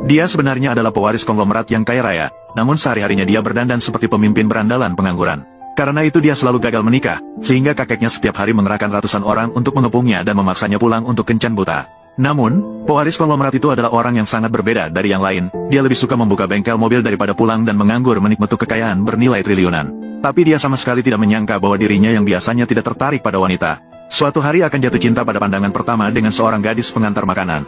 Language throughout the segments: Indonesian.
Dia sebenarnya adalah pewaris konglomerat yang kaya raya, namun sehari-harinya dia berdandan seperti pemimpin berandalan pengangguran. Karena itu dia selalu gagal menikah, sehingga kakeknya setiap hari mengerahkan ratusan orang untuk mengepungnya dan memaksanya pulang untuk kencan buta. Namun, pewaris konglomerat itu adalah orang yang sangat berbeda dari yang lain. Dia lebih suka membuka bengkel mobil daripada pulang dan menganggur menikmati kekayaan bernilai triliunan. Tapi dia sama sekali tidak menyangka bahwa dirinya yang biasanya tidak tertarik pada wanita, suatu hari akan jatuh cinta pada pandangan pertama dengan seorang gadis pengantar makanan.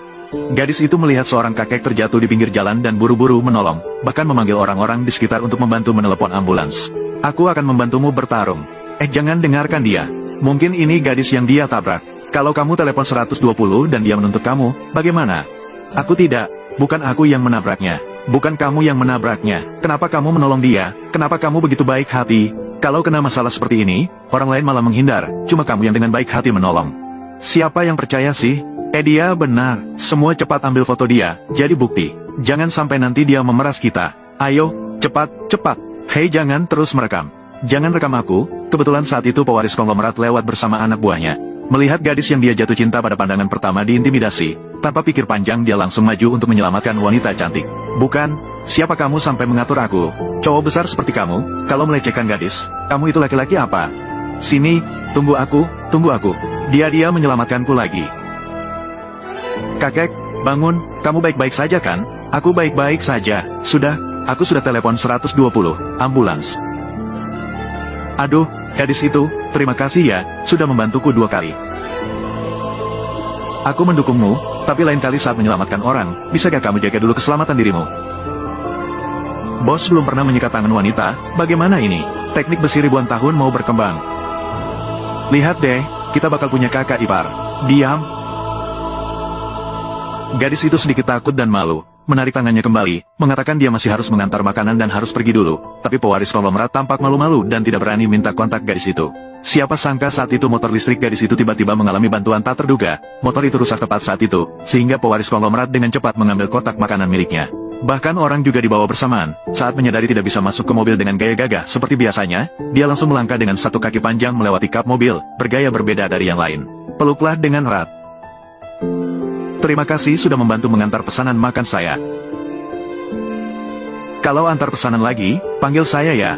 Gadis itu melihat seorang kakek terjatuh di pinggir jalan dan buru-buru menolong, bahkan memanggil orang-orang di sekitar untuk membantu menelepon ambulans. Aku akan membantumu bertarung. Jangan dengarkan dia. Mungkin ini gadis yang dia tabrak. Kalau kamu telepon 120 dan dia menuntut kamu, bagaimana? Aku tidak. Bukan aku yang menabraknya. Bukan kamu yang menabraknya. Kenapa kamu menolong dia? Kenapa kamu begitu baik hati? Kalau kena masalah seperti ini, orang lain malah menghindar. Cuma kamu yang dengan baik hati menolong. Siapa yang percaya sih? Dia benar. Semua cepat ambil foto dia, jadi bukti. Jangan sampai nanti dia memeras kita. Ayo, cepat, cepat. Hei, jangan terus merekam. Jangan rekam aku. Kebetulan saat itu pewaris konglomerat lewat bersama anak buahnya. Melihat gadis yang dia jatuh cinta pada pandangan pertama diintimidasi, tanpa pikir panjang dia langsung maju untuk menyelamatkan wanita cantik. Bukan, siapa kamu sampai mengatur aku? Cowok besar seperti kamu, kalau melecehkan gadis, kamu itu laki-laki apa? Sini, tunggu aku, tunggu aku. Dia menyelamatkanku lagi. Kakek, bangun, kamu baik-baik saja kan? Aku baik-baik saja. Sudah, aku sudah telepon 120, ambulans. Aduh, gadis itu, terima kasih ya, sudah membantuku 2 kali. Aku mendukungmu, tapi lain kali saat menyelamatkan orang, bisakah kamu jaga dulu keselamatan dirimu? Bos belum pernah menyikat tangan wanita, bagaimana ini? Teknik besi ribuan tahun mau berkembang. Lihat deh, kita bakal punya kakak ipar. Diam. Gadis itu sedikit takut dan malu. Menarik tangannya kembali, mengatakan dia masih harus mengantar makanan dan harus pergi dulu. Tapi pewaris konglomerat tampak malu-malu dan tidak berani minta kontak gadis itu. Siapa sangka saat itu motor listrik gadis itu tiba-tiba mengalami bantuan tak terduga. Motor itu rusak tepat saat itu, sehingga pewaris konglomerat dengan cepat mengambil kotak makanan miliknya. Bahkan orang juga dibawa bersamaan. Saat menyadari tidak bisa masuk ke mobil dengan gaya gagah seperti biasanya, dia langsung melangkah dengan satu kaki panjang melewati kap mobil, bergaya berbeda dari yang lain. Peluklah dengan erat. Terima kasih sudah membantu mengantar pesanan makan saya. Kalau antar pesanan lagi, panggil saya ya.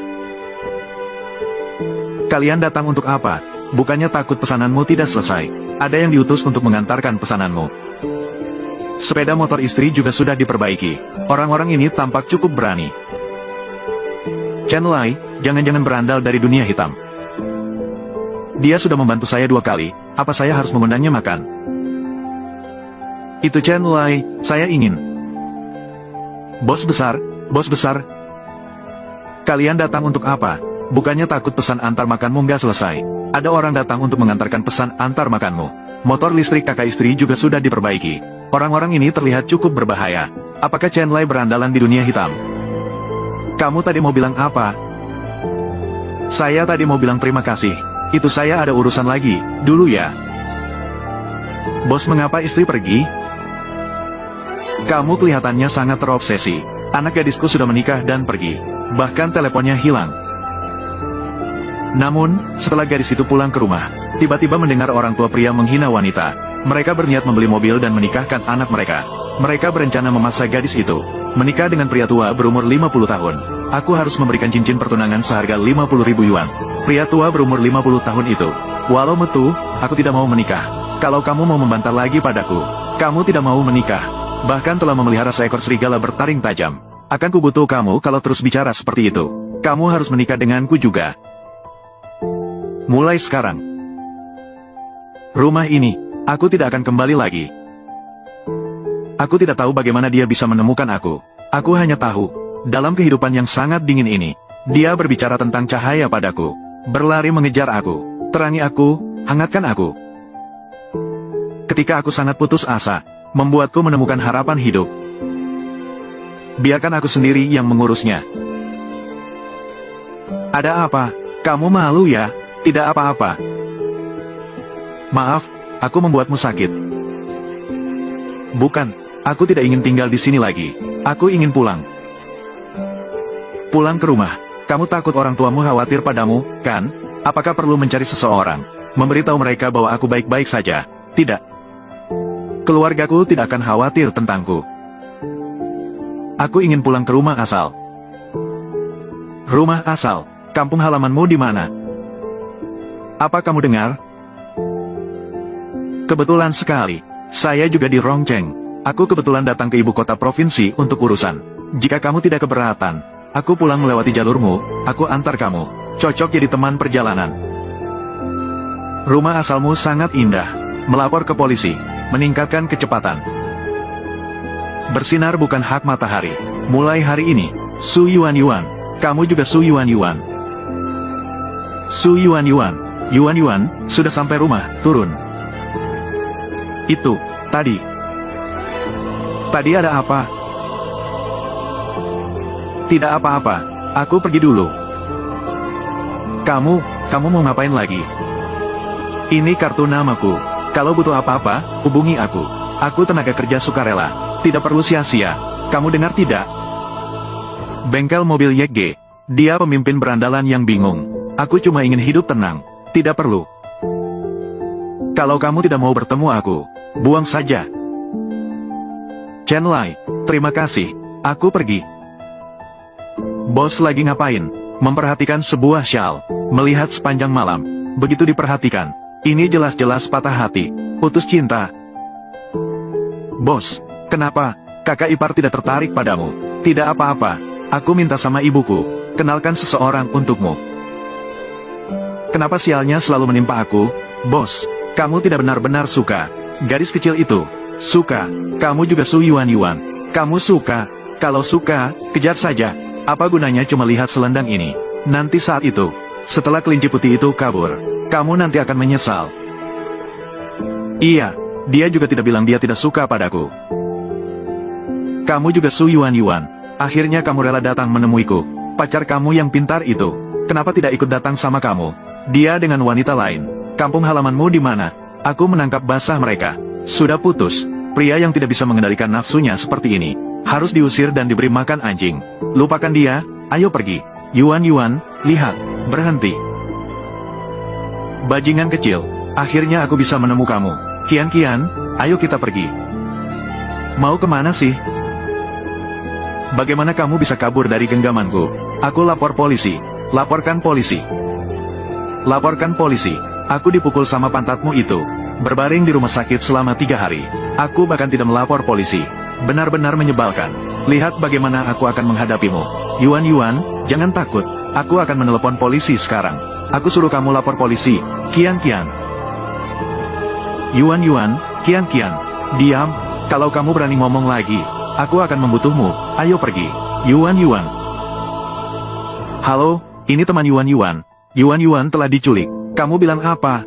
Kalian datang untuk apa? Bukannya takut pesananmu tidak selesai? Ada yang diutus untuk mengantarkan pesananmu. Sepeda motor istri juga sudah diperbaiki. Orang-orang ini tampak cukup berani. Chen Lai, jangan-jangan berandal dari dunia hitam. Dia sudah membantu saya 2 kali, apa saya harus mengundangnya makan? Itu Chen Lai, saya ingin. Bos besar, bos besar. Kalian datang untuk apa? Bukannya takut pesan antar makanmu nggak selesai? Ada orang datang untuk mengantarkan pesan antar makanmu. Motor listrik kakak istri juga sudah diperbaiki. Orang-orang ini terlihat cukup berbahaya. Apakah Chen Lai berandalan di dunia hitam? Kamu tadi mau bilang apa? Saya tadi mau bilang terima kasih. Itu saya ada urusan lagi, dulu ya. Bos, mengapa istri pergi? Kamu kelihatannya sangat terobsesi. Anak gadisku sudah menikah dan pergi. Bahkan teleponnya hilang. Namun, setelah gadis itu pulang ke rumah, tiba-tiba mendengar orang tua pria menghina wanita. Mereka berniat membeli mobil dan menikahkan anak mereka. Mereka berencana memaksa gadis itu menikah dengan pria tua berumur 50 tahun. Aku harus memberikan cincin pertunangan seharga 50.000 yuan. Pria tua berumur 50 tahun itu. Walau metu, aku tidak mau menikah. Kalau kamu mau membantah lagi padaku, kamu tidak mau menikah. Bahkan telah memelihara seekor serigala bertaring tajam. Akan kubutuh kamu kalau terus bicara seperti itu. Kamu harus menikah denganku juga. Mulai sekarang. Rumah ini, aku tidak akan kembali lagi. Aku tidak tahu bagaimana dia bisa menemukan aku. Aku hanya tahu, dalam kehidupan yang sangat dingin ini, dia berbicara tentang cahaya padaku. Berlari mengejar aku. Terangi aku, hangatkan aku. Ketika aku sangat putus asa, membuatku menemukan harapan hidup. Biarkan aku sendiri yang mengurusnya. Ada apa? Kamu malu ya? Tidak apa-apa. Maaf, aku membuatmu sakit. Bukan, aku tidak ingin tinggal di sini lagi. Aku ingin pulang. Pulang ke rumah. Kamu takut orang tuamu khawatir padamu, kan? Apakah perlu mencari seseorang? Memberitahu mereka bahwa aku baik-baik saja? Tidak. Keluargaku tidak akan khawatir tentangku. Aku ingin pulang ke rumah asal. Rumah asal? Kampung halamanmu di mana? Apa kamu dengar? Kebetulan sekali. Saya juga di Rongcheng. Aku kebetulan datang ke ibu kota provinsi untuk urusan. Jika kamu tidak keberatan, aku pulang melewati jalurmu, aku antar kamu. Cocok jadi teman perjalanan. Rumah asalmu sangat indah. Melapor ke polisi. Meningkatkan kecepatan. Bersinar bukan hak matahari. Mulai hari ini, Su Yuan Yuan. Kamu juga Su Yuan Yuan. Su Yuan Yuan. Yuan Yuan, sudah sampai rumah, turun. Itu, tadi. Tadi ada apa? Tidak apa-apa, aku pergi dulu. Kamu mau ngapain lagi? Ini kartu namaku. Kalau butuh apa-apa, hubungi aku. Aku tenaga kerja sukarela. Tidak perlu sia-sia. Kamu dengar tidak? Bengkel mobil Yegge. Dia pemimpin berandalan yang bingung. Aku cuma ingin hidup tenang. Tidak perlu. Kalau kamu tidak mau bertemu aku, buang saja. Chen Lai, terima kasih. Aku pergi. Bos lagi ngapain? Memperhatikan sebuah syal. Melihat sepanjang malam. Begitu diperhatikan. Ini jelas-jelas patah hati. Putus cinta. Bos, kenapa? Kakak ipar tidak tertarik padamu. Tidak apa-apa. Aku minta sama ibuku. Kenalkan seseorang untukmu. Kenapa sialnya selalu menimpa aku? Bos, kamu tidak benar-benar suka. Gadis kecil itu. Suka. Kamu juga Su Yuan Yuan. Kamu suka. Kalau suka, kejar saja. Apa gunanya cuma lihat selendang ini? Nanti saat itu, setelah kelinci putih itu kabur, kamu nanti akan menyesal. Iya, dia juga tidak bilang dia tidak suka padaku. Kamu juga Su Yuan Yuan. Akhirnya kamu rela datang menemuiku. Pacar kamu yang pintar itu, kenapa tidak ikut datang sama kamu? Dia dengan wanita lain. Kampung halamanmu di mana? Aku menangkap basah mereka. Sudah putus. Pria yang tidak bisa mengendalikan nafsunya seperti ini, harus diusir dan diberi makan anjing. Lupakan dia, ayo pergi. Yuan Yuan, lihat, berhenti. Bajingan kecil, akhirnya aku bisa menemukanmu. Kian Kian, ayo kita pergi. Mau kemana sih? Bagaimana kamu bisa kabur dari genggamanku? Aku lapor polisi. Laporkan polisi. Laporkan polisi. Aku dipukul sama pantatmu itu. Berbaring di rumah sakit selama 3 hari. Aku bahkan tidak melapor polisi. Benar-benar menyebalkan. Lihat bagaimana aku akan menghadapimu. Yuan Yuan, jangan takut. Aku akan menelepon polisi sekarang. Aku suruh kamu lapor polisi. Kian Kian. Yuan Yuan, Kian Kian. Diam. Kalau kamu berani ngomong lagi, aku akan membutuhmu. Ayo pergi. Yuan Yuan. Halo, ini teman Yuan Yuan. Yuan Yuan telah diculik. Kamu bilang apa?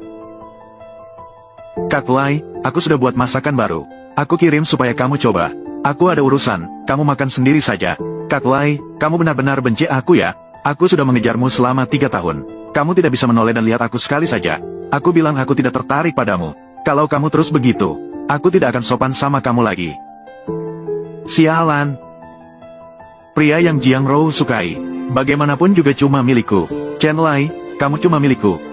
Kak Lai, aku sudah buat masakan baru. Aku kirim supaya kamu coba. Aku ada urusan, kamu makan sendiri saja. Kak Lai, kamu benar-benar benci aku ya? Aku sudah mengejarmu selama 3 tahun. Kamu tidak bisa menoleh dan lihat aku sekali saja. Aku bilang aku tidak tertarik padamu. Kalau kamu terus begitu, aku tidak akan sopan sama kamu lagi. Sialan. Pria yang Jiang Rou sukai, bagaimanapun juga cuma milikku. Chen Lai, kamu cuma milikku.